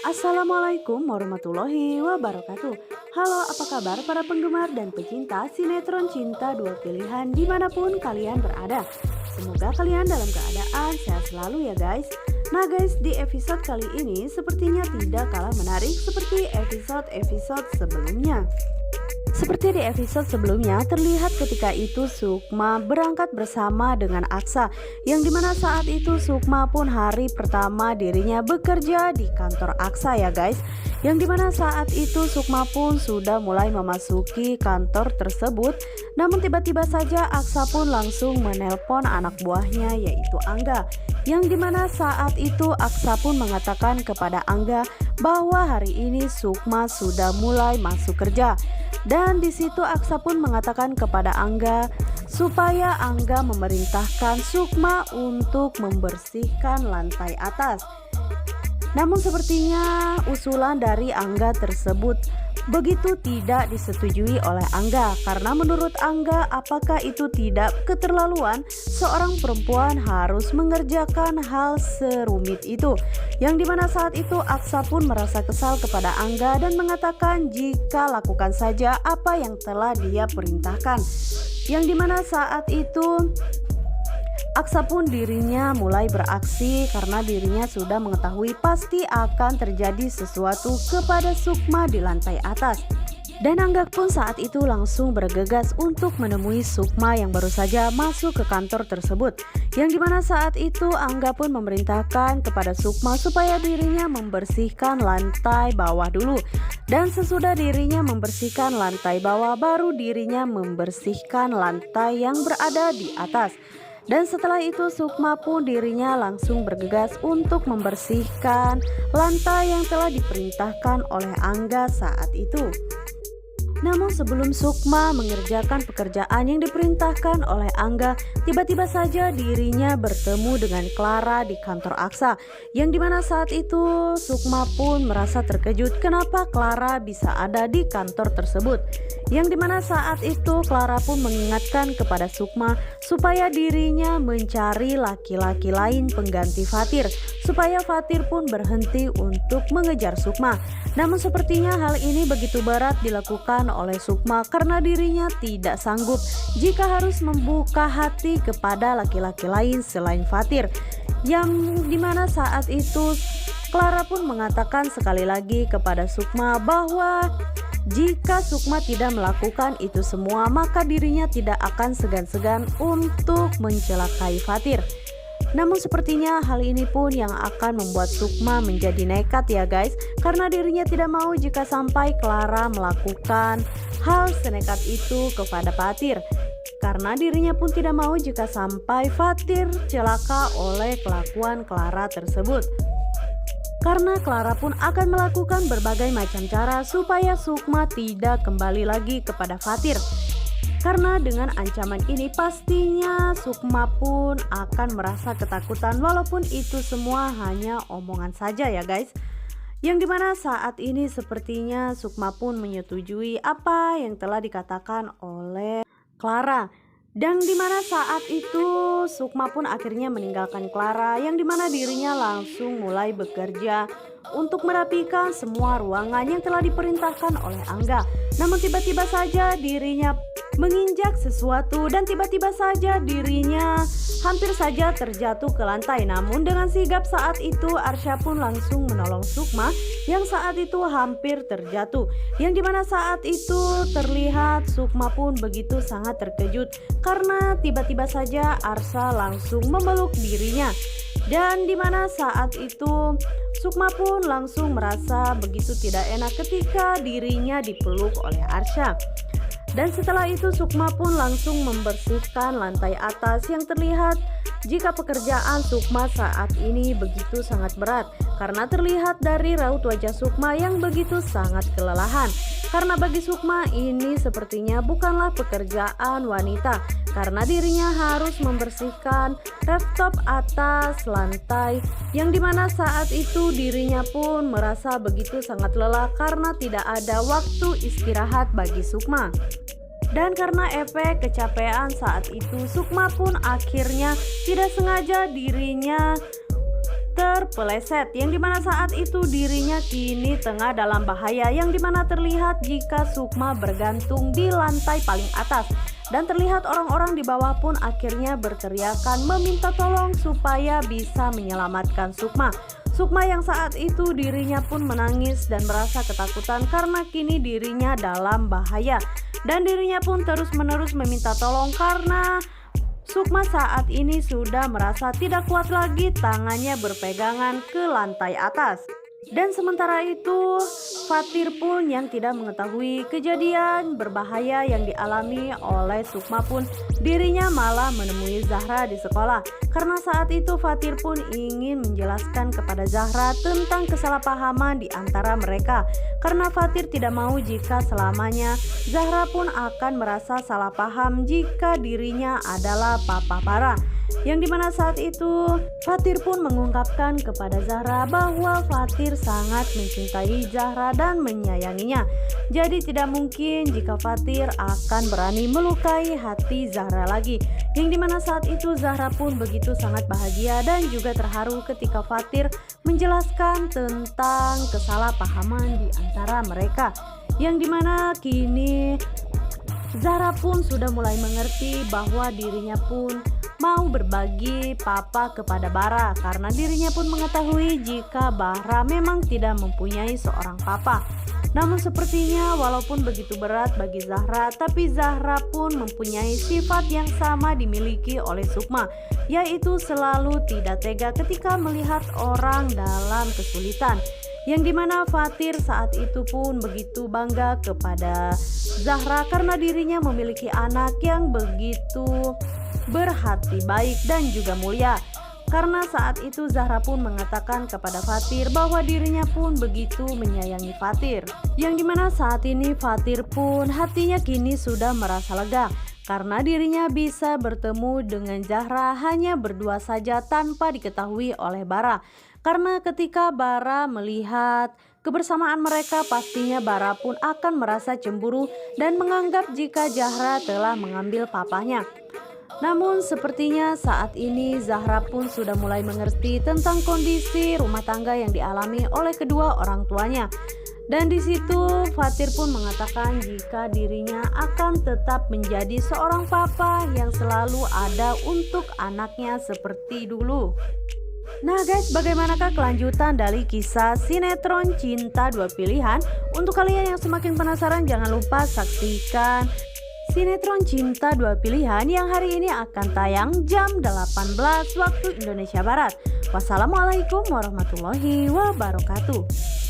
Assalamualaikum warahmatullahi wabarakatuh. Halo, apa kabar para penggemar dan pecinta sinetron cinta dua pilihan dimanapun kalian berada. Semoga kalian dalam keadaan sehat selalu ya guys. Nah guys, di episode kali ini sepertinya tidak kalah menarik seperti episode-episode sebelumnya. Seperti di episode sebelumnya, terlihat ketika itu Sukma berangkat bersama dengan Aksa, yang dimana saat itu Sukma pun hari pertama dirinya bekerja di kantor Aksa ya guys. Yang dimana saat itu Sukma pun sudah mulai memasuki kantor tersebut. Namun tiba-tiba saja Aksa pun langsung menelpon anak buahnya yaitu Angga. Yang dimana saat itu Aksa pun mengatakan kepada Angga bahwa hari ini Sukma sudah mulai masuk kerja. Dan di situ Aksa pun mengatakan kepada Angga supaya Angga memerintahkan Sukma untuk membersihkan lantai atas. Namun sepertinya usulan dari Angga tersebut begitu tidak disetujui oleh Angga, karena menurut Angga apakah itu tidak keterlaluan seorang perempuan harus mengerjakan hal serumit itu. Yang dimana saat itu Aksa pun merasa kesal kepada Angga dan mengatakan jika lakukan saja apa yang telah dia perintahkan. Yang dimana saat itu Aksa pun dirinya mulai beraksi karena dirinya sudah mengetahui pasti akan terjadi sesuatu kepada Sukma di lantai atas. Dan Angga pun saat itu langsung bergegas untuk menemui Sukma yang baru saja masuk ke kantor tersebut. Yang dimana saat itu Angga pun memerintahkan kepada Sukma supaya dirinya membersihkan lantai bawah dulu. Dan sesudah dirinya membersihkan lantai bawah, baru dirinya membersihkan lantai yang berada di atas. Dan setelah itu Sukma pun dirinya langsung bergegas untuk membersihkan lantai yang telah diperintahkan oleh Angga saat itu. Namun sebelum Sukma mengerjakan pekerjaan yang diperintahkan oleh Angga, tiba-tiba saja dirinya bertemu dengan Clara di kantor Aksa. Yang dimana saat itu Sukma pun merasa terkejut kenapa Clara bisa ada di kantor tersebut. Yang dimana saat itu Clara pun mengingatkan kepada Sukma supaya dirinya mencari laki-laki lain pengganti Fatir, supaya Fatir pun berhenti untuk mengejar Sukma. Namun sepertinya hal ini begitu berat dilakukan oleh Sukma karena dirinya tidak sanggup jika harus membuka hati kepada laki-laki lain selain Fatir. Yang dimana saat itu Clara pun mengatakan sekali lagi kepada Sukma bahwa jika Sukma tidak melakukan itu semua, maka dirinya tidak akan segan-segan untuk mencelakai Fatir. Namun sepertinya hal ini pun yang akan membuat Sukma menjadi nekat ya guys, karena dirinya tidak mau jika sampai Clara melakukan hal senekat itu kepada Fatir. Karena dirinya pun tidak mau jika sampai Fatir celaka oleh kelakuan Clara tersebut. Karena Clara pun akan melakukan berbagai macam cara supaya Sukma tidak kembali lagi kepada Fatir. Karena dengan ancaman ini pastinya Sukma pun akan merasa ketakutan, walaupun itu semua hanya omongan saja ya guys. Yang dimana saat ini sepertinya Sukma pun menyetujui apa yang telah dikatakan oleh Clara. Dan dimana saat itu Sukma pun akhirnya meninggalkan Clara, yang dimana dirinya langsung mulai bekerja untuk merapikan semua ruangan yang telah diperintahkan oleh Angga. Namun tiba-tiba saja dirinya menginjak sesuatu dan tiba-tiba saja dirinya hampir saja terjatuh ke lantai. Namun dengan sigap saat itu Arsya pun langsung menolong Sukma yang saat itu hampir terjatuh. Yang dimana saat itu terlihat Sukma pun begitu sangat terkejut karena tiba-tiba saja Arsya langsung memeluk dirinya. Dan dimana saat itu Sukma pun langsung merasa begitu tidak enak ketika dirinya dipeluk oleh Arsya. Dan setelah itu Sukma pun langsung membersihkan lantai atas, yang terlihat jika pekerjaan Sukma saat ini begitu sangat berat karena terlihat dari raut wajah Sukma yang begitu sangat kelelahan. Karena bagi Sukma ini sepertinya bukanlah pekerjaan wanita, karena dirinya harus membersihkan rooftop atas lantai, yang dimana saat itu dirinya pun merasa begitu sangat lelah karena tidak ada waktu istirahat bagi Sukma. Dan karena efek kecapean saat itu Sukma pun akhirnya tidak sengaja dirinya terpeleset, yang dimana saat itu dirinya kini tengah dalam bahaya, yang dimana terlihat jika Sukma bergantung di lantai paling atas. Dan terlihat orang-orang di bawah pun akhirnya berteriakan meminta tolong supaya bisa menyelamatkan Sukma. Sukma yang saat itu dirinya pun menangis dan merasa ketakutan karena kini dirinya dalam bahaya. Dan dirinya pun terus-menerus meminta tolong karena Sukma saat ini sudah merasa tidak kuat lagi, tangannya berpegangan ke lantai atas. Dan sementara itu, Fatir pun yang tidak mengetahui kejadian berbahaya yang dialami oleh Sukma pun dirinya malah menemui Zahra di sekolah. Karena saat itu Fatir pun ingin menjelaskan kepada Zahra tentang kesalahpahaman di antara mereka. Karena Fatir tidak mau jika selamanya Zahra pun akan merasa salah paham jika dirinya adalah papa Bara. Yang dimana saat itu Fatir pun mengungkapkan kepada Zahra bahwa Fatir sangat mencintai Zahra dan menyayanginya. Jadi tidak mungkin jika Fatir akan berani melukai hati Zahra lagi. Yang dimana saat itu Zahra pun begitu sangat bahagia dan juga terharu ketika Fatir menjelaskan tentang kesalahpahaman di antara mereka. Yang dimana kini Zahra pun sudah mulai mengerti bahwa dirinya pun mau berbagi papa kepada Bara karena dirinya pun mengetahui jika Bara memang tidak mempunyai seorang papa. Namun sepertinya walaupun begitu berat bagi Zahra, tapi Zahra pun mempunyai sifat yang sama dimiliki oleh Sukma, yaitu selalu tidak tega ketika melihat orang dalam kesulitan. Yang dimana Fatir saat itu pun begitu bangga kepada Zahra karena dirinya memiliki anak yang begitu berhati baik dan juga mulia. Karena saat itu Zahra pun mengatakan kepada Fatir bahwa dirinya pun begitu menyayangi Fatir. Yang dimana saat ini Fatir pun hatinya kini sudah merasa lega karena dirinya bisa bertemu dengan Zahra hanya berdua saja tanpa diketahui oleh Bara. Karena ketika Bara melihat kebersamaan mereka, pastinya Bara pun akan merasa cemburu dan menganggap jika Zahra telah mengambil papanya. Namun sepertinya saat ini Zahra pun sudah mulai mengerti tentang kondisi rumah tangga yang dialami oleh kedua orang tuanya. Dan di situ Fatir pun mengatakan jika dirinya akan tetap menjadi seorang papa yang selalu ada untuk anaknya seperti dulu. Nah guys, bagaimanakah kelanjutan dari kisah sinetron Cinta Dua Pilihan? Untuk kalian yang semakin penasaran, jangan lupa saksikan sinetron Cinta Dua Pilihan yang hari ini akan tayang jam 18 waktu Indonesia Barat. Wassalamualaikum warahmatullahi wabarakatuh.